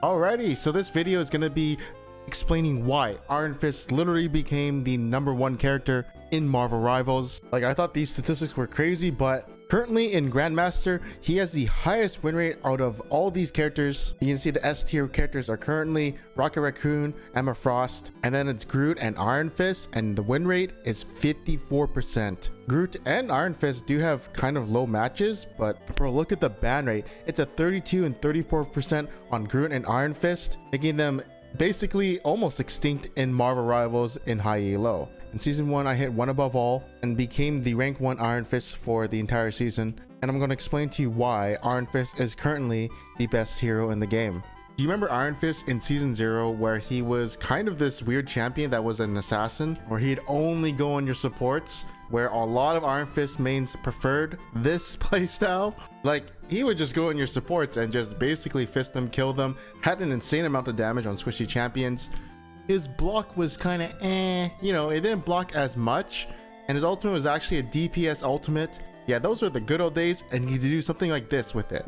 Alrighty, so this video is gonna be explaining why Iron Fist literally became the #1 character in Marvel Rivals. Like, I thought these statistics were crazy, but currently in Grandmaster, he has the highest win rate out of all these characters. You can see the S tier characters are currently Rocket Raccoon, Emma Frost, and then it's Groot and Iron Fist, and the win rate is 54%. Groot and Iron Fist do have kind of low matches, but bro, look at the ban rate. It's a 32 and 34% on Groot and Iron Fist, making them basically almost extinct in Marvel Rivals in high elo. In season 1, I hit 1 above all and became the rank 1 Iron Fist for the entire season, and I'm going to explain to you why Iron Fist is currently the best hero in the game. Do you remember Iron Fist in season 0 where he was kind of this weird champion that was an assassin, where he'd only go on your supports, where a lot of Iron Fist mains preferred this playstyle? Like, he would just go on your supports and just basically fist them, kill them, had an insane amount of damage on squishy champions. His block was kind of you know, it didn't block as much, and his ultimate was actually a DPS ultimate. Yeah, those were the good old days, and you could do something like this with it.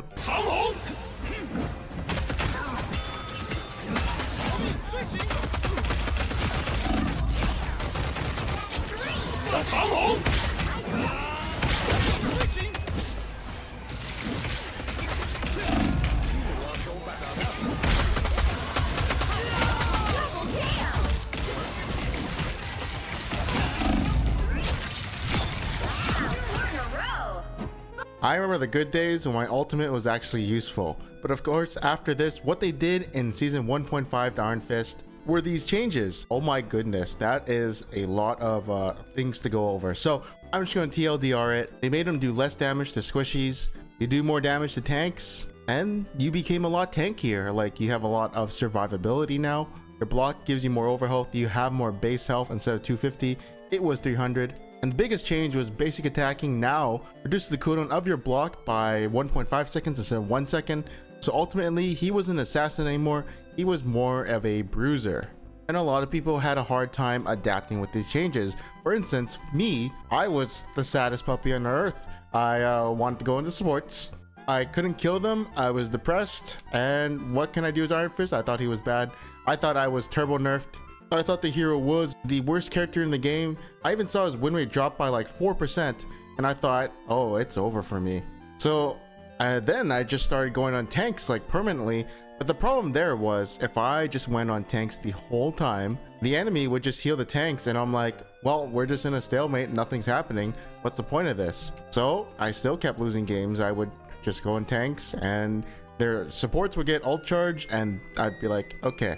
I remember the good days when my ultimate was actually useful, but of course after this, what they did in season 1.5 to Iron Fist were these changes. Oh my goodness, that is a lot of things to go over. So I'm just going to TLDR it. They made them do less damage to squishies, you do more damage to tanks, and you became a lot tankier. Like, you have a lot of survivability now. Your block gives you more overhealth, you have more base health. Instead of 250, it was 300. And the biggest change was basic attacking now reduces the cooldown of your block by 1.5 seconds instead of 1 second. So ultimately, he wasn't an assassin anymore, he was more of a bruiser. And a lot of people had a hard time adapting with these changes. For instance, me, I was the saddest puppy on earth. I wanted to go into supports. I couldn't kill them, I was depressed, and what can I do as Iron Fist? I thought he was bad. I thought I was turbo nerfed. I thought the hero was the worst character in the game. I even saw his win rate drop by like 4%, and I thought, oh, it's over for me. So then I just started going on tanks like permanently, but the problem there was if I just went on tanks the whole time, the enemy would just heal the tanks, and I'm like, well, we're just in a stalemate, nothing's happening. What's the point of this? So I still kept losing games. I would just go in tanks and their supports would get ult charge, and I'd be like, okay,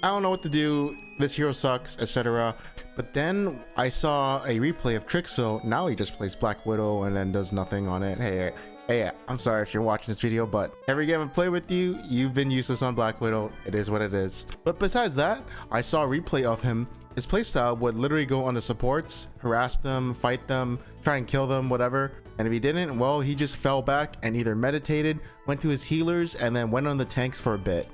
I don't know what to do, this hero sucks, etc. But then I saw a replay of Trixo. Now he just plays Black Widow and then does nothing on it. Hey, I'm sorry if you're watching this video, but every game I play with you, you've been useless on Black Widow. It is what it is. But besides that, I saw a replay of him. His playstyle would literally go on the supports, harass them, fight them, try and kill them, whatever. And if he didn't, well, he just fell back and either meditated, went to his healers, and then went on the tanks for a bit.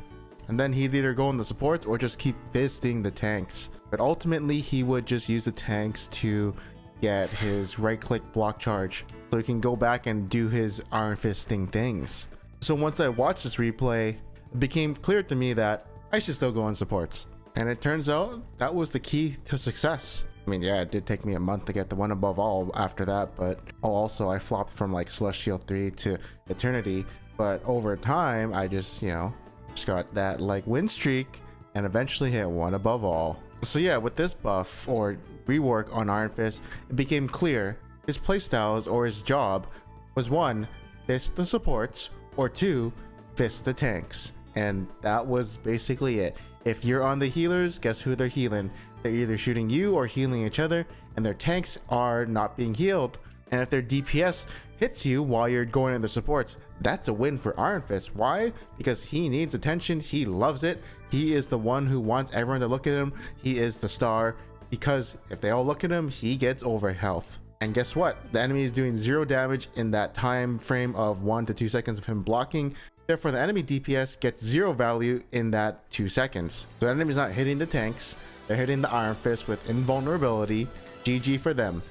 And then he'd either go on the supports or just keep fisting the tanks. But ultimately, he would just use the tanks to get his right-click block charge, so he can go back and do his Iron Fisting things. So once I watched this replay, it became clear to me that I should still go on supports. And it turns out that was the key to success. I mean, yeah, it did take me a month to get the 1 above all after that, but also I flopped from like Celestial 3 to Eternity. But over time, I just, you know, just got that like win streak and eventually hit 1 above all. So yeah, with this buff or rework on Iron Fist, it became clear his playstyles or his job was 1, fist the supports, or 2, fist the tanks. And that was basically it. If you're on the healers, guess who they're healing? They're either shooting you or healing each other, and their tanks are not being healed. And if their DPS hits you while you're going in the supports, that's a win for Iron Fist. Why? Because he needs attention, he loves it, he is the one who wants everyone to look at him, he is the star, because if they all look at him, he gets over health. And guess what? The enemy is doing 0 damage in that time frame of 1 to 2 seconds of him blocking. Therefore, the enemy DPS gets 0 value in that 2 seconds. So the enemy's not hitting the tanks, they're hitting the Iron Fist with invulnerability. GG for them.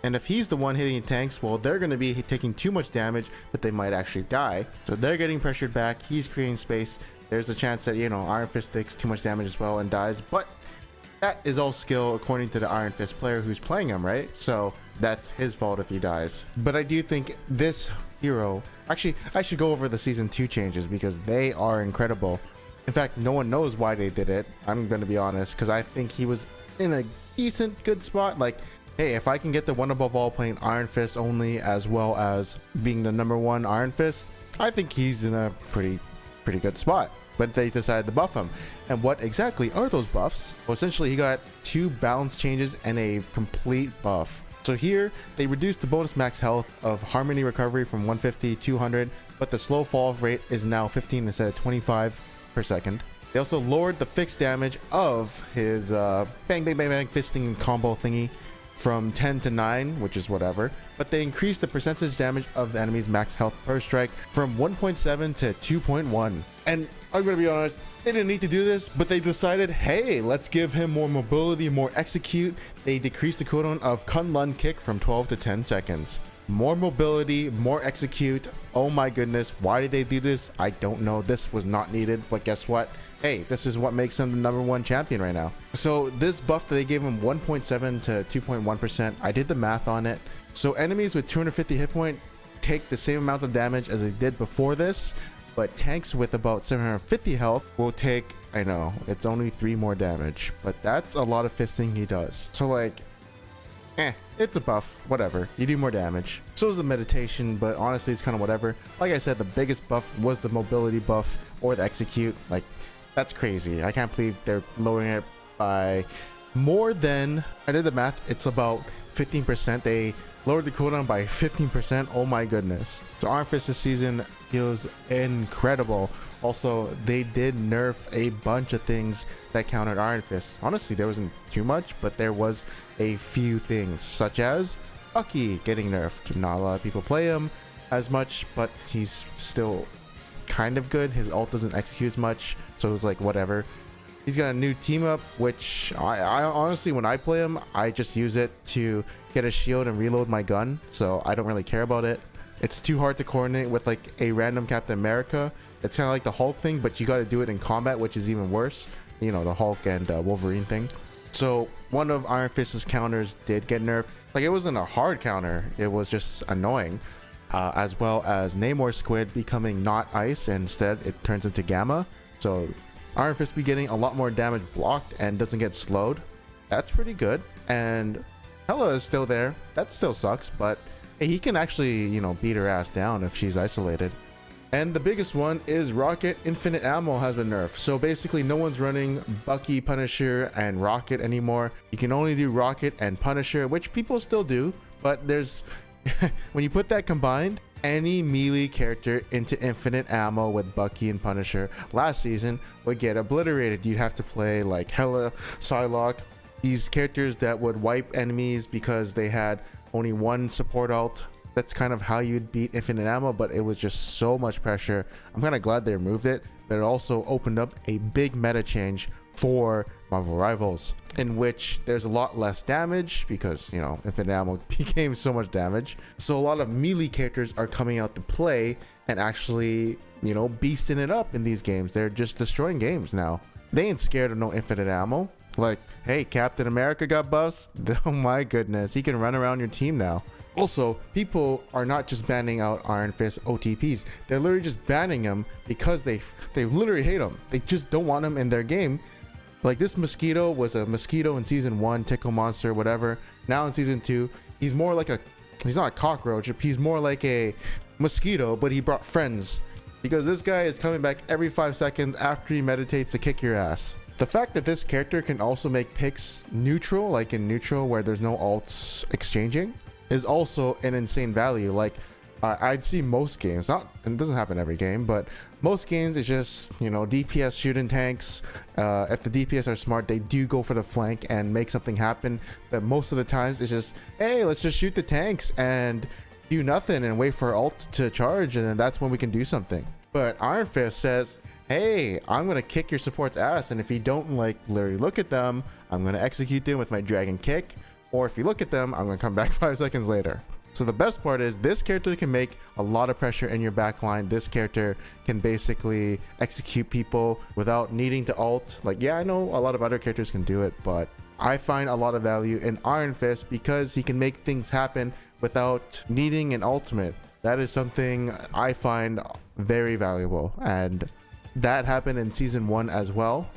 And if he's the one hitting tanks, well, they're going to be taking too much damage that they might actually die. So they're getting pressured back, he's creating space, there's a chance that, you know, Iron Fist takes too much damage as well and dies, but that is all skill according to the Iron Fist player who's playing him, right? So that's his fault if he dies. But I do think this hero, actually, I should go over the season 2 changes because they are incredible. In fact, no one knows why they did it. I'm going to be honest, because I think he was in a decent, good spot. Like, hey, if I can get the one above all playing Iron Fist only, as well as being the #1 Iron Fist, I think he's in a pretty good spot. But they decided to buff him. And what exactly are those buffs? Well, essentially, he got 2 balance changes and a complete buff. So here, they reduced the bonus max health of Harmony Recovery from 150 to 200, but the slow fall rate is now 15 instead of 25 per second. They also lowered the fixed damage of his bang bang bang bang fisting combo thingy from 10 to 9, which is whatever, but they increased the percentage damage of the enemy's max health per strike from 1.7 to 2.1. And I'm gonna be honest, they didn't need to do this, but they decided, hey, let's give him more mobility, more execute. They decreased the cooldown of Kunlun kick from 12 to 10 seconds. More mobility, more execute. Oh my goodness, why did they do this? I don't know. This was not needed, but guess what? Hey, this is what makes him the #1 champion right now. So this buff that they gave him 1.7 to 2.1%, I did the math on it. So enemies with 250 hit point take the same amount of damage as they did before this, but tanks with about 750 health will take, I know, it's only 3 more damage, but that's a lot of fisting he does. So like, it's a buff, whatever. You do more damage. So is the meditation, but honestly, it's kind of whatever. Like I said, the biggest buff was the mobility buff or the execute. Like, that's crazy. I can't believe they're lowering it by more than, I did the math, it's about 15%. They lowered the cooldown by 15%. Oh my goodness. So Iron Fist this season feels incredible. Also, they did nerf a bunch of things that countered Iron Fist. Honestly, there wasn't too much, but there was a few things, such as Bucky getting nerfed. Not a lot of people play him as much, but he's still kind of good. His ult doesn't execute as much, so it's like whatever. He's got a new team up, which I honestly, when I play him, I just use it to get a shield and reload my gun, so I don't really care about it. It's too hard to coordinate with like a random Captain America. It's kind of like the Hulk thing, but you got to do it in combat, which is even worse. You know, the Hulk and Wolverine thing. So one of Iron Fist's counters did get nerfed. Like, it wasn't a hard counter, it was just annoying. As well as Namor Squid becoming not ice, and instead it turns into gamma. So Iron Fist be getting a lot more damage blocked and doesn't get slowed. That's pretty good. And Hela is still there. That still sucks, but hey, he can actually, you know, beat her ass down if she's isolated. And the biggest one is Rocket Infinite Ammo has been nerfed. So basically no one's running Bucky, Punisher, and Rocket anymore. You can only do Rocket and Punisher, which people still do, but there's when you put that combined, any melee character into infinite ammo with Bucky and Punisher last season would get obliterated. You'd have to play like Hela, Psylocke, these characters that would wipe enemies because they had only one support ult. That's kind of how you'd beat infinite ammo, but it was just so much pressure. I'm kind of glad they removed it, but it also opened up a big meta change for Marvel Rivals, in which there's a lot less damage because, you know, infinite ammo became so much damage. So a lot of melee characters are coming out to play and actually, you know, beasting it up in these games. They're just destroying games now. They ain't scared of no infinite ammo. Like, hey, Captain America got buffs. Oh my goodness, he can run around your team now. Also, people are not just banning out Iron Fist OTPs. They're literally just banning him because they literally hate him. They just don't want him in their game. Like, this mosquito was a mosquito in season 1, tickle monster, whatever. Now in season 2, he's more like he's not a cockroach, he's more like a mosquito, but he brought friends. Because this guy is coming back every 5 seconds after he meditates to kick your ass. The fact that this character can also make picks neutral, like in neutral where there's no ults exchanging, is also an insane value. Like, I'd see most games, it doesn't happen every game, but most games it's just, you know, DPS shooting tanks. If the DPS are smart, they do go for the flank and make something happen, but most of the times it's just, hey, let's just shoot the tanks and do nothing and wait for ult to charge, and then that's when we can do something. But Iron Fist says, hey, I'm gonna kick your support's ass, and if you don't like literally look at them, I'm gonna execute them with my dragon kick, or if you look at them, I'm gonna come back 5 seconds later. So the best part is this character can make a lot of pressure in your backline. This character can basically execute people without needing to ult. Like, yeah, I know a lot of other characters can do it, but I find a lot of value in Iron Fist because he can make things happen without needing an ultimate. That is something I find very valuable, and that happened in season 1 as well.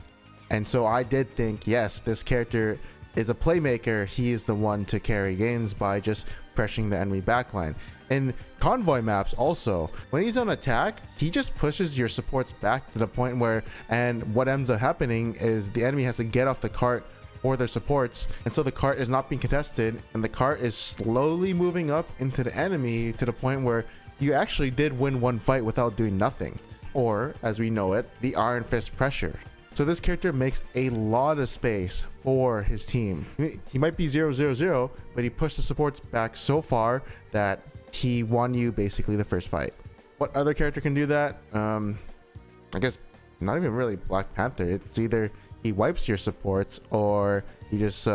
And so I did think, yes, this character is a playmaker. He is the one to carry games by just pressuring the enemy backline. In convoy maps also, when he's on attack, he just pushes your supports back to the point where, and what ends up happening is the enemy has to get off the cart or their supports, and so the cart is not being contested, and the cart is slowly moving up into the enemy to the point where you actually did win one fight without doing nothing, or as we know it, the Iron Fist pressure. So this character makes a lot of space for his team. He might be 0-0-0, but he pushed the supports back so far that he won you basically the first fight. What other character can do that? I guess not even really Black Panther. It's either he wipes your supports or he just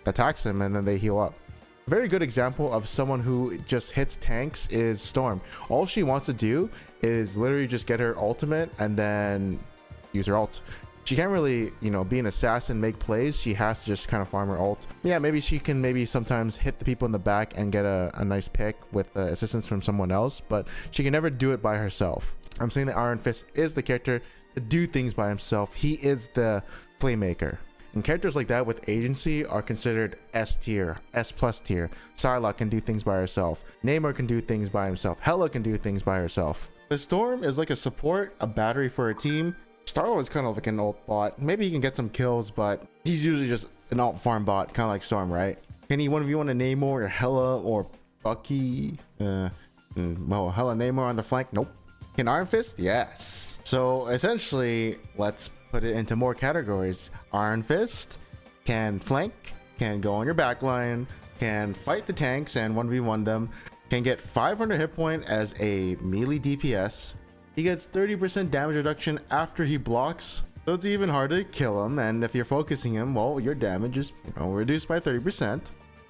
attacks them and then they heal up. A very good example of someone who just hits tanks is Storm. All she wants to do is literally just get her ultimate and then use her ult. She can't really, be an assassin, make plays. She has to just kind of farm her ult. Yeah, maybe she can sometimes hit the people in the back and get a nice pick with assistance from someone else, but she can never do it by herself. I'm saying that Iron Fist is the character to do things by himself. He is the playmaker. And characters like that with agency are considered S tier, S plus tier. Psylocke can do things by herself. Namor can do things by himself. Hela can do things by herself. The Storm is like a support, a battery for a team. Star-Lord is kind of like an ult bot. Maybe he can get some kills, but he's usually just an ult farm bot, kind of like Storm, right? Can he one of you want a Namor or Hela or Bucky? Well, Hela, Namor on the flank? Nope. Can Iron Fist? Yes. So essentially, let's put it into more categories. Iron Fist can flank, can go on your backline, can fight the tanks and 1v1 them, can get 500 hit point as a melee DPS. He gets 30% damage reduction after he blocks, so it's even harder to kill him, and if you're focusing him, well, your damage is reduced by 30%.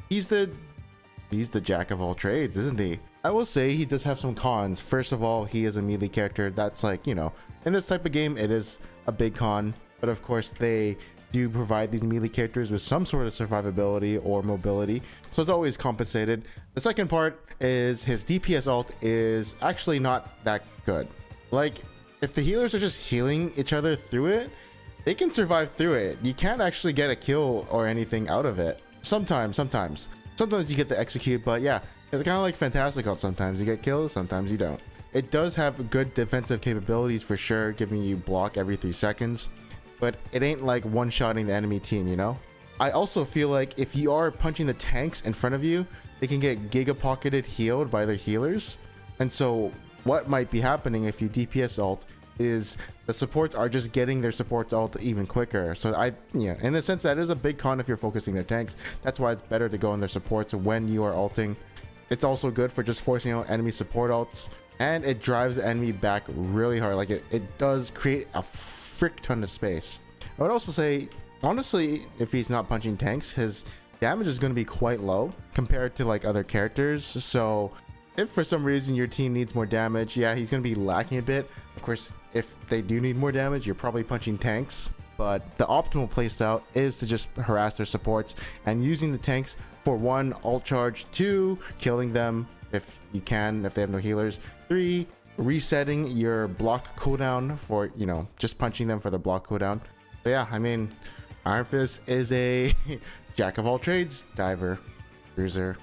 He's the jack of all trades, isn't he? I will say he does have some cons. First of all, he is a melee character. That's like, in this type of game, it is a big con, but of course they do provide these melee characters with some sort of survivability or mobility, so it's always compensated. The second part is his DPS ult is actually not that good. Like, if the healers are just healing each other through it, they can survive through it. You can't actually get a kill or anything out of it. Sometimes you get to execute, but yeah, it's kind of like Fantastic Ult. Sometimes you get kills, sometimes you don't. It does have good defensive capabilities for sure, giving you block every 3 seconds, but it ain't like one-shotting the enemy team, I also feel like if you are punching the tanks in front of you, they can get giga-pocketed healed by their healers, and so what might be happening if you DPS ult is the supports are just getting their supports ult even quicker. So in a sense, that is a big con if you're focusing their tanks. That's why it's better to go on their supports when you are ulting. It's also good for just forcing out enemy support ults, and it drives the enemy back really hard. Like it does create a frick ton of space. I would also say, honestly, if he's not punching tanks, his damage is going to be quite low compared to like other characters. So if for some reason your team needs more damage, yeah, he's going to be lacking a bit. Of course, if they do need more damage, you're probably punching tanks. But the optimal playstyle is to just harass their supports and using the tanks for 1, ult charge, 2, killing them if you can, if they have no healers, 3, resetting your block cooldown for, just punching them for the block cooldown. But yeah, I mean, Iron Fist is a jack of all trades, diver, bruiser,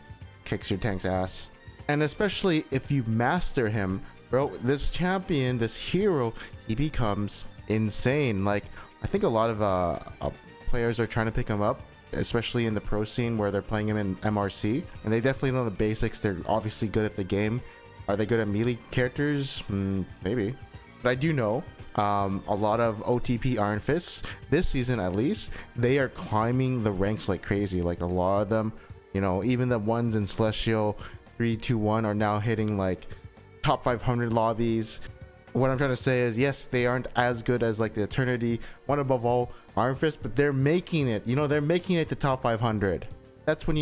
kicks your tank's ass. And especially if you master him, bro, this champion, this hero, he becomes insane. Like, I think a lot of players are trying to pick him up, especially in the pro scene where they're playing him in MRC, and they definitely know the basics. They're obviously good at the game. Are they good at melee characters? Maybe. But I do know a lot of OTP Iron Fists this season, at least, they are climbing the ranks like crazy. Like a lot of them, even the ones in Celestial 3-2-1 are now hitting like top 500 lobbies. What I'm trying to say is, yes, they aren't as good as like the Eternity, one above all, Iron Fist, but they're making it. They're making it to top 500. That's when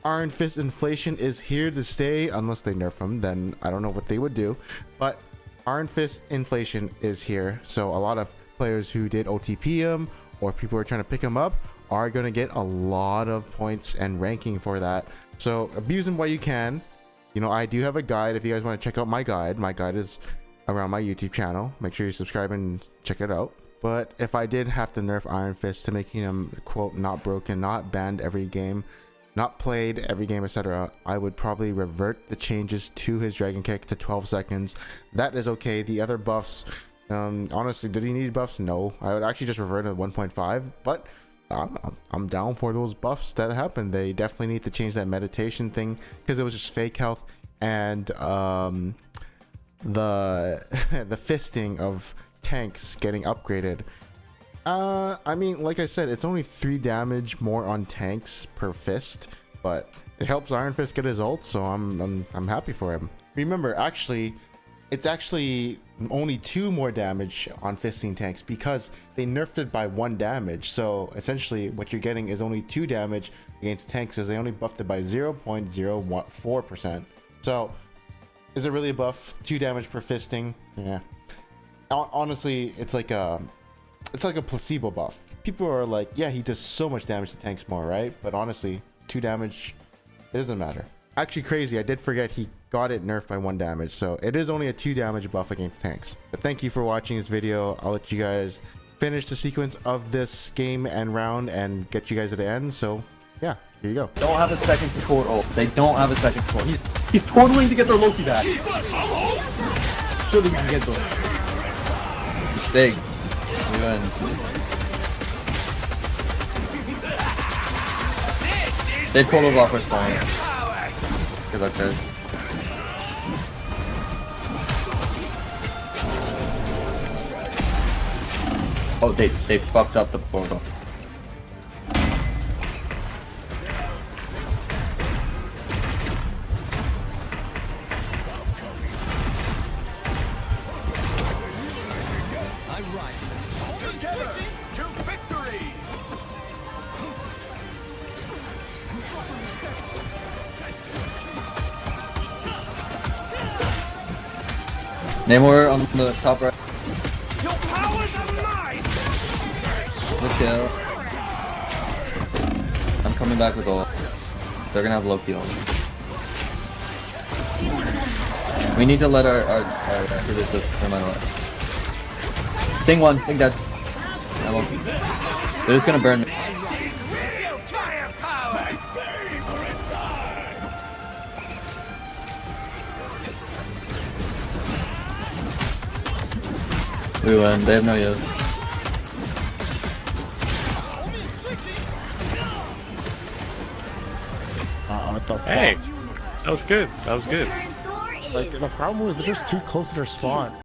Iron Fist inflation is here to stay, unless they nerf him, then I don't know what they would do. But Iron Fist inflation is here, so a lot of players who did OTP him or people who are trying to pick him up are going to get a lot of points and ranking for that. So abuse him while you can. You know, I do have a guide if you guys want to check out my guide. My guide is around my YouTube channel. Make sure you subscribe and check it out. But if I did have to nerf Iron Fist to making him, quote, not broken, not banned every game, not played every game, etc., I would probably revert the changes to his Dragon Kick to 12 seconds. That is okay. The other buffs, honestly, did he need buffs? No. I would actually just revert to 1.5, but I'm down for those buffs that happened. They definitely need to change that meditation thing because it was just fake health, and the fisting of tanks getting upgraded. I mean, like I said, it's only 3 damage more on tanks per fist, but it helps Iron Fist get his ult, so I'm happy for him. Remember, actually, it's actually only 2 more damage on fisting tanks because they nerfed it by 1 damage. So essentially what you're getting is only 2 damage against tanks because they only buffed it by 0.04%. So is it really a buff? 2 damage per fisting? Yeah. Honestly, it's like a placebo buff. People are like, yeah, he does so much damage to tanks more, right? But honestly, 2 damage, it doesn't matter. Actually crazy, I did forget he got it nerfed by 1 damage, so it is only a 2 damage buff against tanks. But thank you for watching this video. I'll let you guys finish the sequence of this game and round and get you guys to the end. So yeah, here you go. Don't have a second support ult. They don't have a second support. He's totaling to get their Loki back. Surely we can get those. Mistake. We win. They pulled us off our spawn. Good luck, guys. Oh, they fucked up the portal. I rise together to victory. Namor on the top right. Your powers are mine. Let's kill. I'm coming back with ult. They're gonna have Loki ult. We need to let our no matter what. Thing 1, thing dead. I won't. They're just gonna burn me. We win. They have no use. What the fuck? Hey, that was good. That was good. Like, the problem was they're just too close to their spawn.